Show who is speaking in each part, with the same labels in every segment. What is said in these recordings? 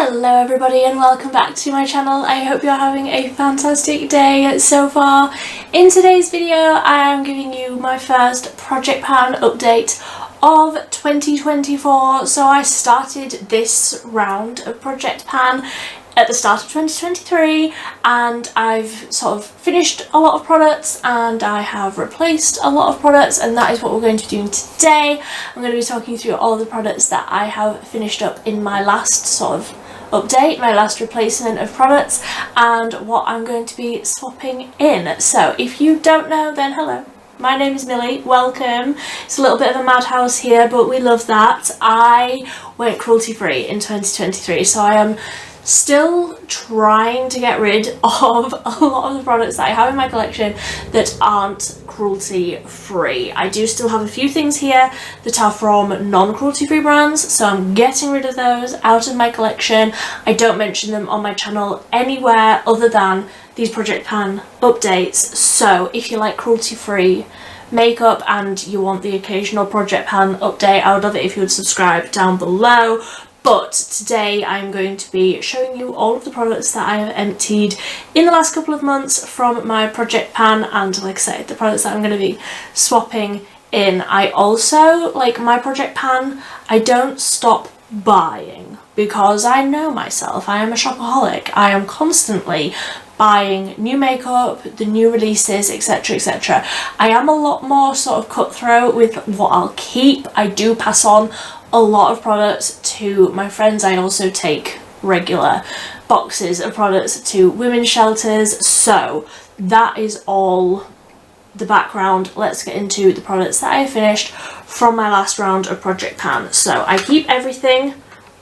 Speaker 1: Hello everybody and welcome back to my channel. I hope you're having a fantastic day so far. In today's video I am giving you my first project pan update of 2024. So I started this round of project pan at the start of 2023 and I've sort of finished a lot of products and I have replaced a lot of products, and that is what we're going to be doing today. I'm going to be talking through all of the products that I have finished up in my last sort of update, my last replacement of products, and what I'm going to be swapping in. So if you don't know, then hello. My name is Millie, welcome. It's a little bit of a madhouse here, but we love that. I went cruelty free in 2023, so I am still trying to get rid of a lot of the products that I have in my collection that aren't cruelty free. I do still have a few things here that are from non-cruelty free brands, so I'm getting rid of those out of my collection. I don't mention them on my channel anywhere other than these project pan updates, so if you like cruelty free makeup and you want the occasional project pan update, I would love it if you would subscribe down below. But today I'm going to be showing you all of the products that I have emptied in the last couple of months from my project pan, and like I said, the products that I'm going to be swapping in. I also, like my project pan, I don't stop buying because I know myself. I am a shopaholic. I am constantly buying new makeup, the new releases, etc, etc. I am a lot more sort of cutthroat with what I'll keep. I do pass on a lot of products to my friends. I also take regular boxes of products to women's shelters. So that is all the background. Let's get into the products that I finished from my last round of project pan. So I keep everything,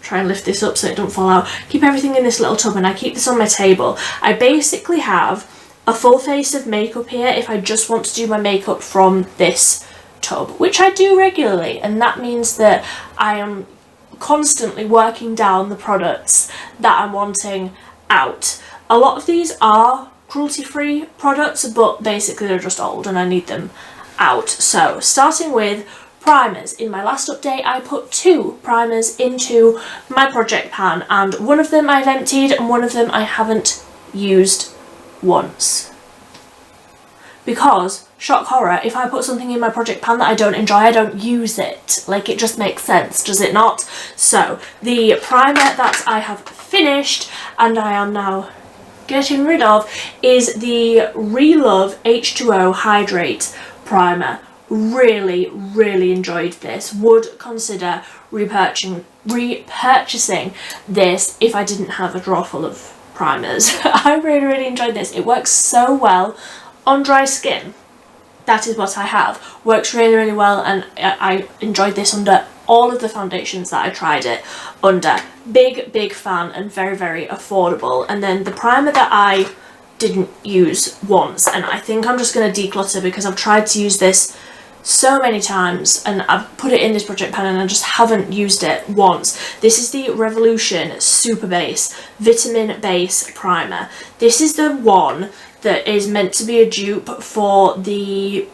Speaker 1: try and lift this up so it don't fall out, keep everything in this little tub, and I keep this on my table. I basically have a full face of makeup here if I just want to do my makeup from this tub, which I do regularly, and that means that I am constantly working down the products that I'm wanting out. A lot of these are cruelty-free products, but basically they're just old and I need them out. So starting with primers. In my last update I put 2 primers into my project pan, and one of them I've emptied and one of them I haven't used once. Because, shock horror, if I put something in my project pan that I don't enjoy, I don't use it. Like, it just makes sense, does it not? So, the primer that I have finished and I am now getting rid of is the Relove H2O Hydrate Primer. Really enjoyed this. Would consider repurchasing this if I didn't have a drawer full of primers. I really enjoyed this. It works so well on dry skin. That is what I have. Works really well, and I enjoyed this under all of the foundations that I tried it under. Big fan and very affordable. And then the primer that I didn't use once, and I think I'm just going to declutter because I've tried to use this so many times and I've put it in this project pan and I just haven't used it once. This is the Revolution Super Base Vitamin Base Primer. This is the one that is meant to be a dupe for the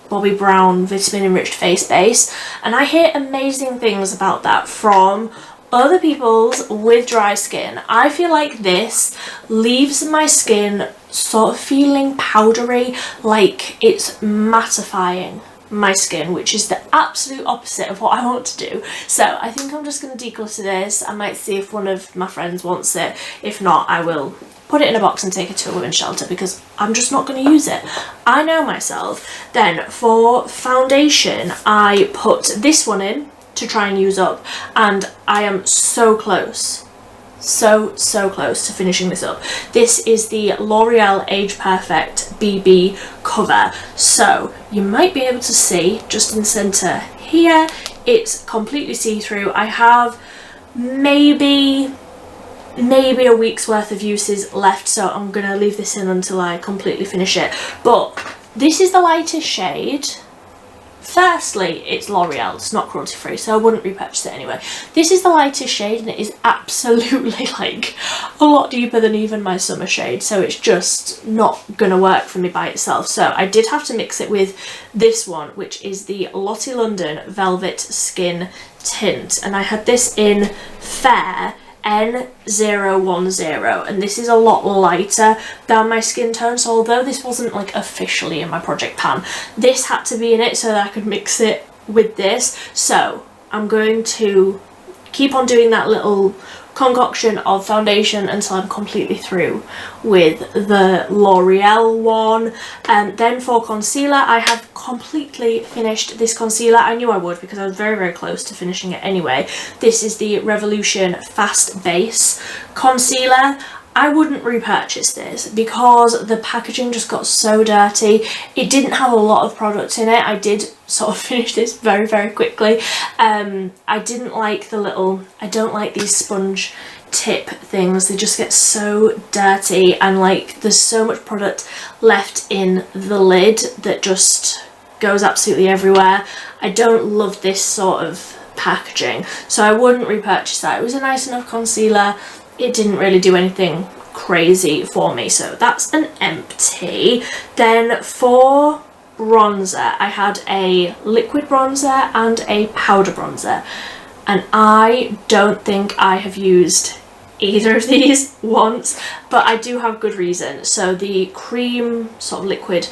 Speaker 1: Bobbi Brown Vitamin Enriched Face Base, and I hear amazing things about that from other people's with dry skin. I feel like this leaves my skin sort of feeling powdery, like it's mattifying my skin, which is the absolute opposite of what I want to do. So I think I'm just going to declutter this. I might see if one of my friends wants it. If not, I will put it in a box and take it to a women's shelter because I'm just not going to use it. I know myself. Then for foundation, I put this one in to try and use up, and I am so close. So close to finishing this up. This is the L'Oreal Age Perfect BB cover. So you might be able to see just in the centre here, it's completely see-through. I have maybe a week's worth of uses left, so I'm going to leave this in until I completely finish it. But this is the lightest shade. Firstly, it's L'Oreal, it's not cruelty free, so I wouldn't repurchase it anyway. This is the lightest shade and it is absolutely like a lot deeper than even my summer shade, so it's just not gonna work for me by itself. So I did have to mix it with this one, which is the Lottie London Velvet Skin Tint, and I had this in Fair N010, and this is a lot lighter than my skin tone, so although this wasn't like officially in my project pan, this had to be in it so that I could mix it with this. So I'm going to keep on doing that little concoction of foundation until I'm completely through with the L'Oreal one. And then for concealer, I have completely finished this concealer. I knew I would because I was very, very close to finishing it anyway. This is the Revolution Fast Base Concealer. I wouldn't repurchase this because the packaging just got so dirty. It didn't have a lot of product in it. I did sort of finish this very, very quickly. I didn't like the little, I don't like these sponge tip things. They just get so dirty, and like there's so much product left in the lid that just goes absolutely everywhere. I don't love this sort of packaging, so I wouldn't repurchase that. It was a nice enough concealer. It didn't really do anything crazy for me, so that's an empty. Then for bronzer, I had a liquid bronzer and a powder bronzer, and I don't think I have used either of these once, but I do have good reason. So the cream sort of liquid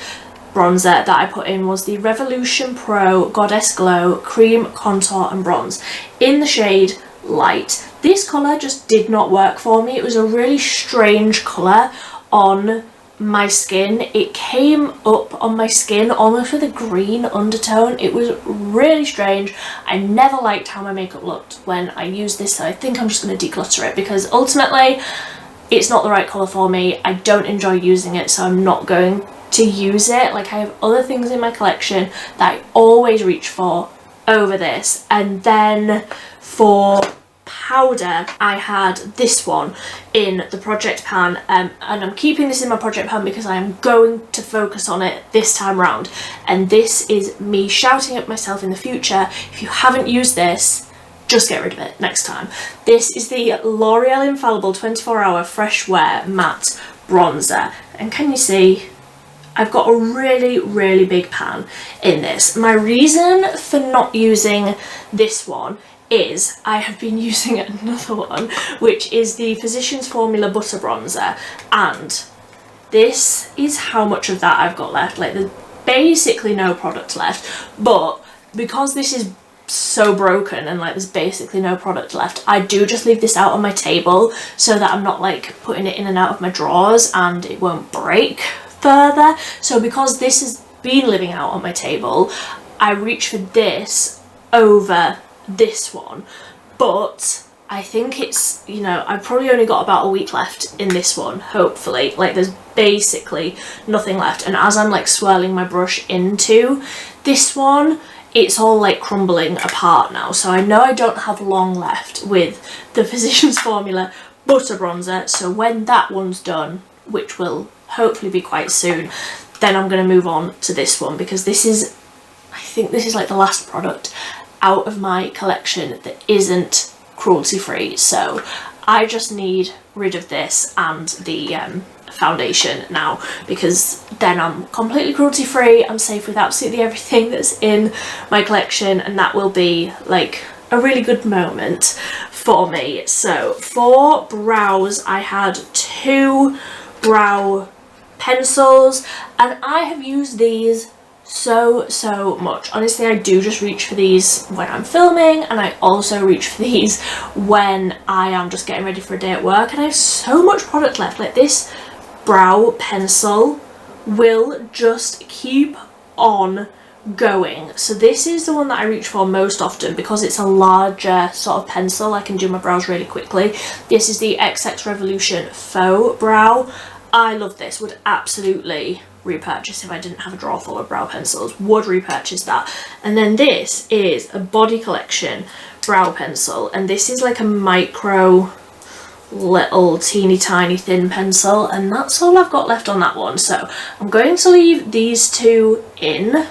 Speaker 1: bronzer that I put in was the Revolution Pro Goddess Glow Cream Contour and Bronze in the shade Light. This colour just did not work for me. It was a really strange colour on my skin. It came up on my skin almost with a green undertone. It was really strange. I never liked how my makeup looked when I used this, so I think I'm just going to declutter it because ultimately it's not the right colour for me. I don't enjoy using it, so I'm not going to use it. Like, I have other things in my collection that I always reach for over this. And then for powder, I had this one in the project pan, and I'm keeping this in my project pan because I am going to focus on it this time round. And this is me shouting at myself in the future: if you haven't used this, just get rid of it next time. This is the L'Oreal Infallible 24-Hour Fresh Wear Matte Bronzer, and can you see I've got a really, really big pan in this. My reason for not using this one is I have been using another one, which is the Physicians Formula Butter Bronzer, and this is how much of that I've got left. Like, there's basically no product left, but because this is so broken and like there's basically no product left, I do just leave this out on my table so that I'm not like putting it in and out of my drawers and it won't break further. So because this has been living out on my table, I reach for this over this one. But I think it's, you know, I've probably only got about a week left in this one, hopefully. Like, there's basically nothing left, and as I'm like swirling my brush into this one, it's all like crumbling apart now. So I know I don't have long left with the Physicians Formula Butter Bronzer, so when that one's done, which will hopefully be quite soon, then I'm going to move on to this one, because this is, I think this is like the last product out of my collection that isn't cruelty free. So I just need rid of this and the foundation now, because then I'm completely cruelty free. I'm safe with absolutely everything that's in my collection, and that will be like a really good moment for me. So for brows, I had two brow pencils, and I have used these so much. Honestly, I do just reach for these when I'm filming, and I also reach for these when I am just getting ready for a day at work, and I have so much product left. Like, this brow pencil will just keep on going. So this is the one that I reach for most often because it's a larger sort of pencil. I can do my brows really quickly. This is the XX Revolution Faux Brow. I love this. Would absolutely repurchase if I didn't have a drawer full of brow pencils. Would repurchase that. And then this is a Body Collection brow pencil, and this is like a micro little teeny tiny thin pencil, and that's all I've got left on that one. So I'm going to leave these two in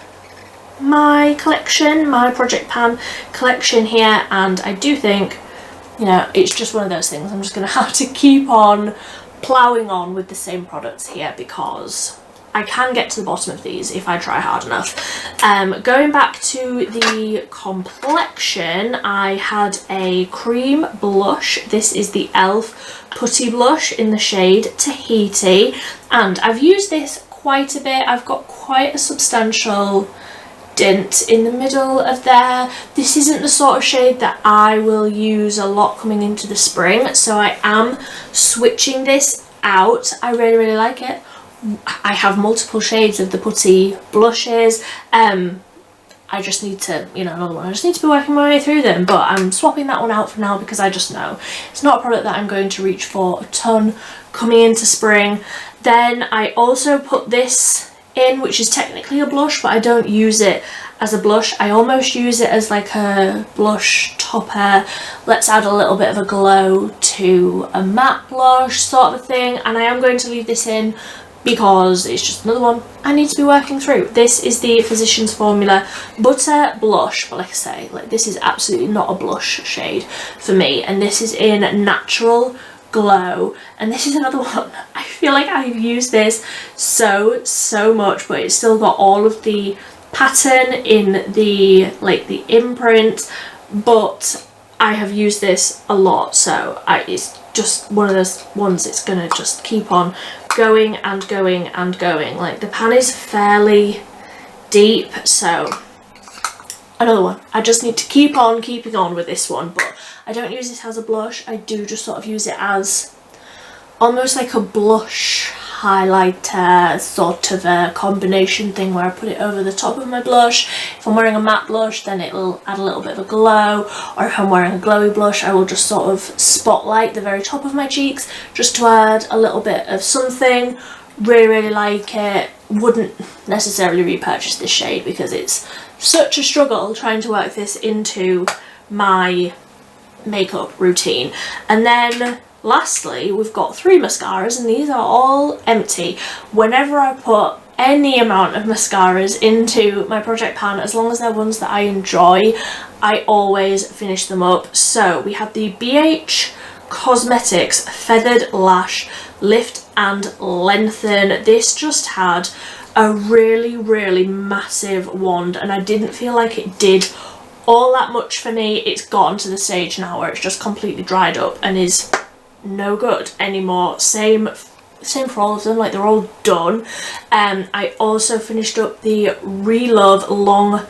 Speaker 1: my collection, my project pan collection here, and I do think, you know, it's just one of those things. I'm just going to have to keep on ploughing on with the same products here because I can get to the bottom of these if I try hard enough. Going back to the complexion, I had a cream blush. This is the e.l.f. Putty Blush in the shade Tahiti, and I've used this quite a bit. I've got quite a substantial dent in the middle of there. This isn't the sort of shade that I will use a lot coming into the spring, so I am switching this out. I really, really like it. I have multiple shades of the putty blushes. I just need to, you know, another one. I just need to be working my way through them, but I'm swapping that one out for now because I just know it's not a product that I'm going to reach for a ton coming into spring. Then I also put this in, which is technically a blush, but I don't use it as a blush. I almost use it as like a blush topper. Let's add a little bit of a glow to a matte blush sort of a thing, and I am going to leave this in because it's just another one I need to be working through. This is the Physicians Formula Butter Blush, but like I say, like, this is absolutely not a blush shade for me, and this is in Natural Glow, and this is another one. I feel like I've used this so much, but it's still got all of the pattern in the, like, the imprint, but I have used this a lot, so it's just one of those ones it's gonna just keep on going and going and going. Like, the pan is fairly deep, so another one. I just need to keep on keeping on with this one, but I don't use this as a blush. I do just sort of use it as almost like a blush highlighter, sort of a combination thing where I put it over the top of my blush. If I'm wearing a matte blush, then it will add a little bit of a glow, or if I'm wearing a glowy blush, I will just sort of spotlight the very top of my cheeks just to add a little bit of something. Really, really like it. Wouldn't necessarily repurchase this shade because it's such a struggle trying to work this into my makeup routine. And then lastly, we've got 3 mascaras, and these are all empty. Whenever I put any amount of mascaras into my project pan, as long as they're ones that I enjoy, I always finish them up. So we have the BH Cosmetics Feathered Lash Lift and Lengthen. This just had a really, really massive wand, and I didn't feel like it did all that much for me. It's gotten to the stage now where it's just completely dried up and is no good anymore. Same for all of them, like, they're all done. I also finished up the Relove Long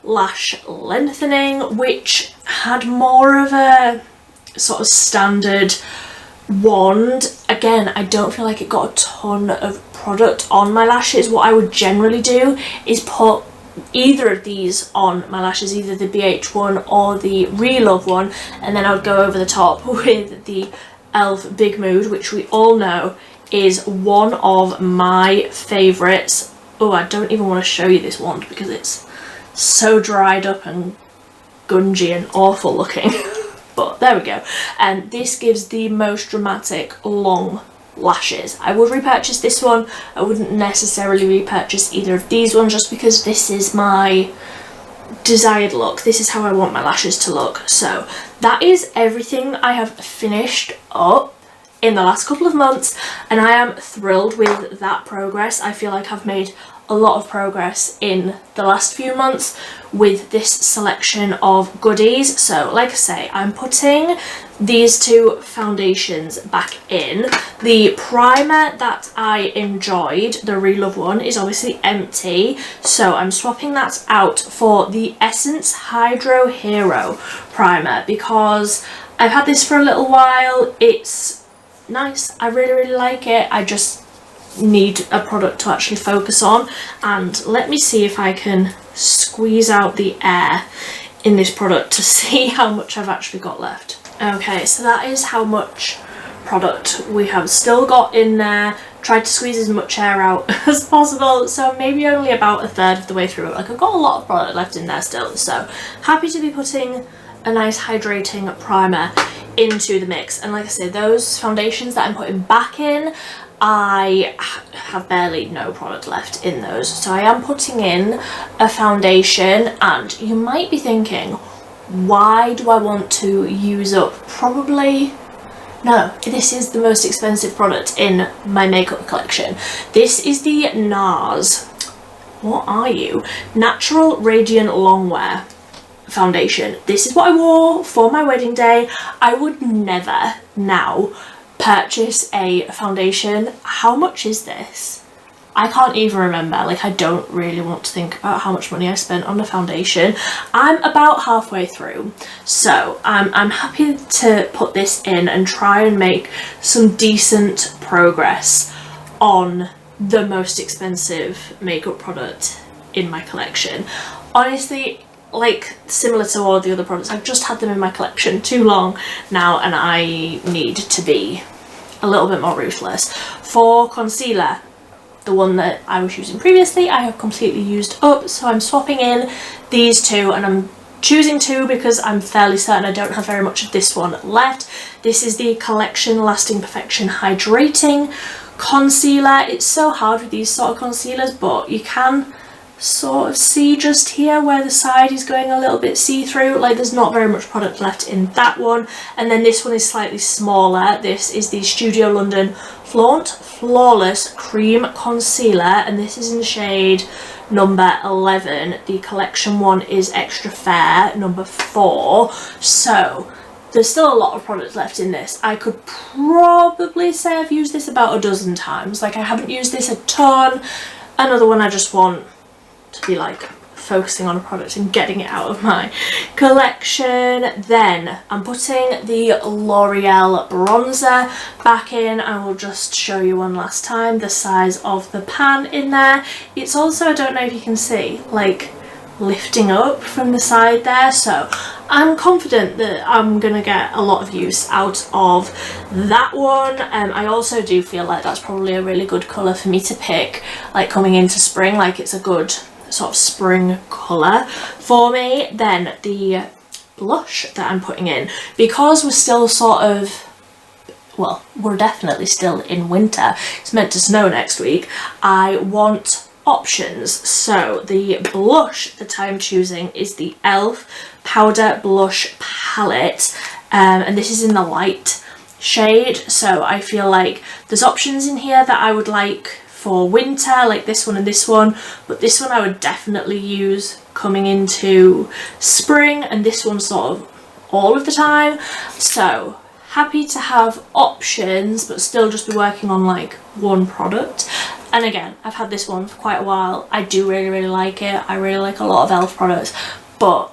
Speaker 1: Lash Lengthening, which had more of a sort of standard wand. Again, I don't feel like it got a ton of product on my lashes. What I would generally do is put either of these on my lashes, either the BH one or the Relove one, and then I would go over the top with the e.l.f. Big Mood, which we all know is one of my favourites. Oh, I don't even want to show you this wand because it's so dried up and gungy and awful looking. But there we go. And this gives the most dramatic long lashes. I would repurchase this one. I wouldn't necessarily repurchase either of these ones just because this is my desired look. This is how I want my lashes to look. So that is everything I have finished up in the last couple of months, and I am thrilled with that progress. I feel like I've made a lot of progress in the last few months with this selection of goodies. So like I say, I'm putting these 2 foundations back in. The primer that I enjoyed, the Relove one, is obviously empty, so I'm swapping that out for the Essence Hydro Hero primer because I've had this for a little while. It's nice. I really, really like it. I just need a product to actually focus on, and let me see if I can squeeze out the air in this product to see how much I've actually got left. Okay, so that is how much product we have still got in there. Tried to squeeze as much air out as possible, so maybe only about 1/3 of the way through it. Like, I've got a lot of product left in there still, so happy to be putting a nice hydrating primer into the mix. And like I said, those foundations that I'm putting back in, I have barely no product left in those, so I am putting in a foundation. And you might be thinking, why do I want to use up probably No, this is the most expensive product in my makeup collection. This is the NARS, what are you? Natural Radiant Longwear foundation. This is what I wore for my wedding day. I would never now purchase a foundation. How much is this? I can't even remember. Like, I don't really want to think about how much money I spent on the foundation. I'm about halfway through, so I'm happy to put this in and try and make some decent progress on the most expensive makeup product in my collection. Honestly, like, similar to all the other products, I've just had them in my collection too long now, and I need to be a little bit more ruthless. For concealer, the one that I was using previously, I have completely used up, so I'm swapping in these two, and I'm choosing two because I'm fairly certain I don't have very much of this one left. This is the Collection Lasting Perfection Hydrating Concealer. It's so hard with these sort of concealers, but you can sort of see just here where the side is going a little bit see-through. Like, there's not very much product left in that one. And then this one is slightly smaller. This is the Studio London Flaunt Flawless Cream Concealer, and this is in shade number 11. The collection one is Extra Fair, number 4. So there's still a lot of products left in this. I could probably say I've used this about a dozen times. Like, I haven't used this a ton. Another one I just want to be like focusing on a product and getting it out of my collection. Then I'm putting the L'Oreal bronzer back in. I will just show you one last time the size of the pan in there. It's also, I don't know if you can see, like lifting up from the side there, so I'm confident that I'm gonna get a lot of use out of that one. I also do feel like that's probably a really good colour for me to pick, like coming into spring. Like, it's a good sort of spring colour for me. Then the blush that I'm putting in, because we're still sort of, well, we're definitely still in winter, it's meant to snow next week, I want options. So the blush that I'm choosing is the e.l.f. Powder Blush Palette, and this is in the light shade. So I feel like there's options in here that I would like for winter, like this one and this one, but this one I would definitely use coming into spring, and this one sort of all of the time. So happy to have options but still just be working on like one product. And again, I've had this one for quite a while. I do really like it. I really like a lot of e.l.f. products, but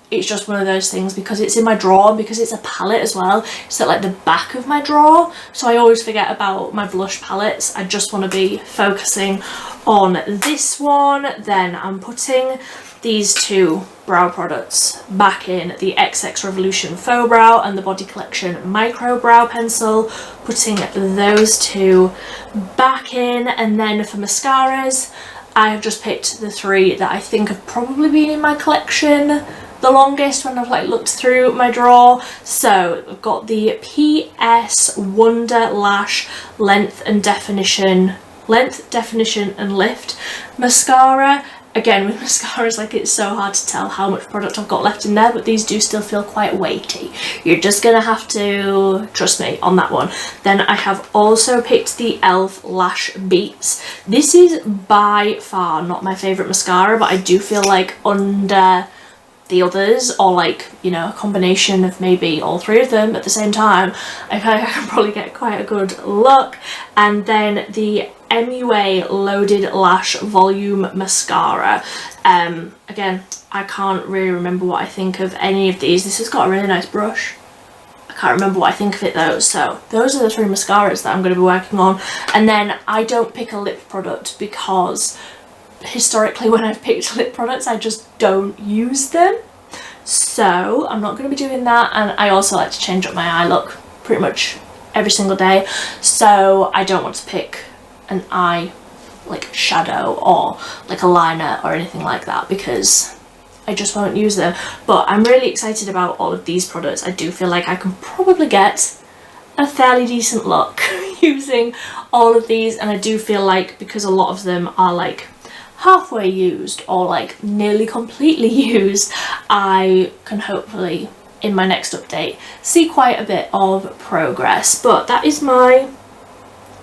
Speaker 1: it's just one of those things, because it's in my drawer, because it's a palette as well, it's at like the back of my drawer, so I always forget about my blush palettes. I just want to be focusing on this one. Then I'm putting these two brow products back in, the XX Revolution Faux Brow and the Body Collection Micro Brow Pencil, putting those two back in. And then for mascaras, I have just picked the three that I think have probably been in my collection the longest when I've like looked through my drawer. So I've got the PS Wonder Lash Length, Definition and Lift mascara. Again, with mascaras, like, it's so hard to tell how much product I've got left in there, but these do still feel quite weighty. You're just gonna have to trust me on that one. Then I have also picked the e.l.f. Lash Beats. This is by far not my favourite mascara, but I do feel like under the others, or like, you know, a combination of maybe all three of them at the same time, I feel like I can probably get quite a good look. And then the MUA Loaded Lash Volume Mascara. Again, I can't really remember what I think of any of these. This has got a really nice brush. I can't remember what I think of it though. So those are the three mascaras that I'm going to be working on. And then I don't pick a lip product because historically when I've picked lip products I just don't use them, so I'm not going to be doing that. And I also like to change up my eye look pretty much every single day, so I don't want to pick an eye like shadow or like a liner or anything like that, because I just won't use them. But I'm really excited about all of these products. I do feel like I can probably get a fairly decent look using all of these, and I do feel like because a lot of them are like halfway used or like nearly completely used, I can hopefully in my next update see quite a bit of progress. But that is my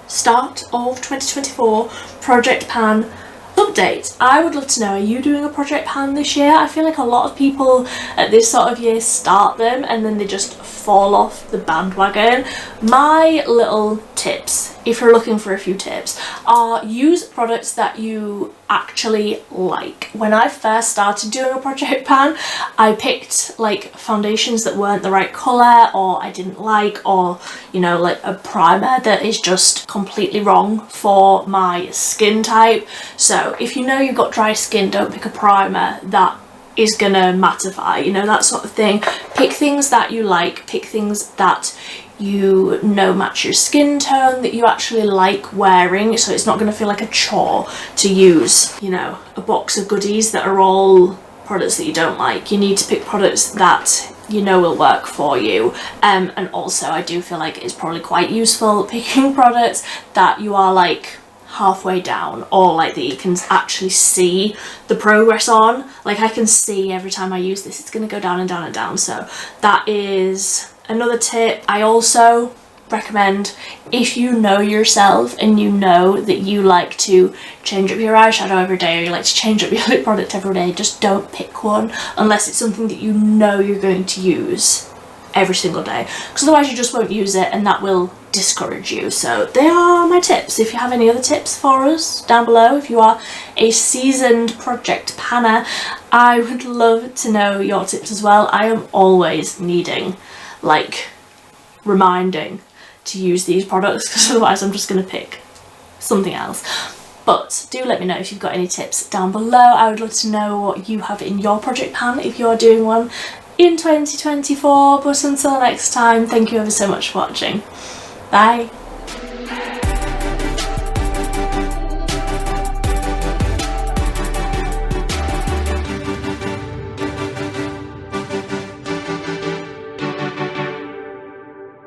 Speaker 1: start of 2024 project pan update. I would love to know, are you doing a project pan this year? I feel like a lot of people at this sort of year start them and then they just fall off the bandwagon. My little tips, if you're looking for a few tips, are use products that you actually like. When I first started doing a project pan, I picked like foundations that weren't the right colour, or I didn't like, or you know, like a primer that is just completely wrong for my skin type. So if you know you've got dry skin, don't pick a primer that is gonna mattify, you know, that sort of thing. Pick things that you like, pick things that you know match your skin tone, that you actually like wearing, so it's not going to feel like a chore to use, you know, a box of goodies that are all products that you don't like. You need to pick products that you know will work for you, and also I do feel like it's probably quite useful picking products that you are like halfway down, or like that you can actually see the progress on. Like I can see every time I use this it's going to go down and down and down, so that is another tip. I also recommend, if you know yourself and you know that you like to change up your eyeshadow every day, or you like to change up your lip product every day, just don't pick one unless it's something that you know you're going to use every single day, because otherwise you just won't use it and that will discourage you. So they are my tips. If you have any other tips for us down below, if you are a seasoned project panner, I would love to know your tips as well. I am always needing like reminding to use these products, because otherwise I'm just going to pick something else. But do let me know if you've got any tips down below. I would love to know what you have in your project pan if you're doing one in 2024. But until next time, thank you ever so much for watching. Bye.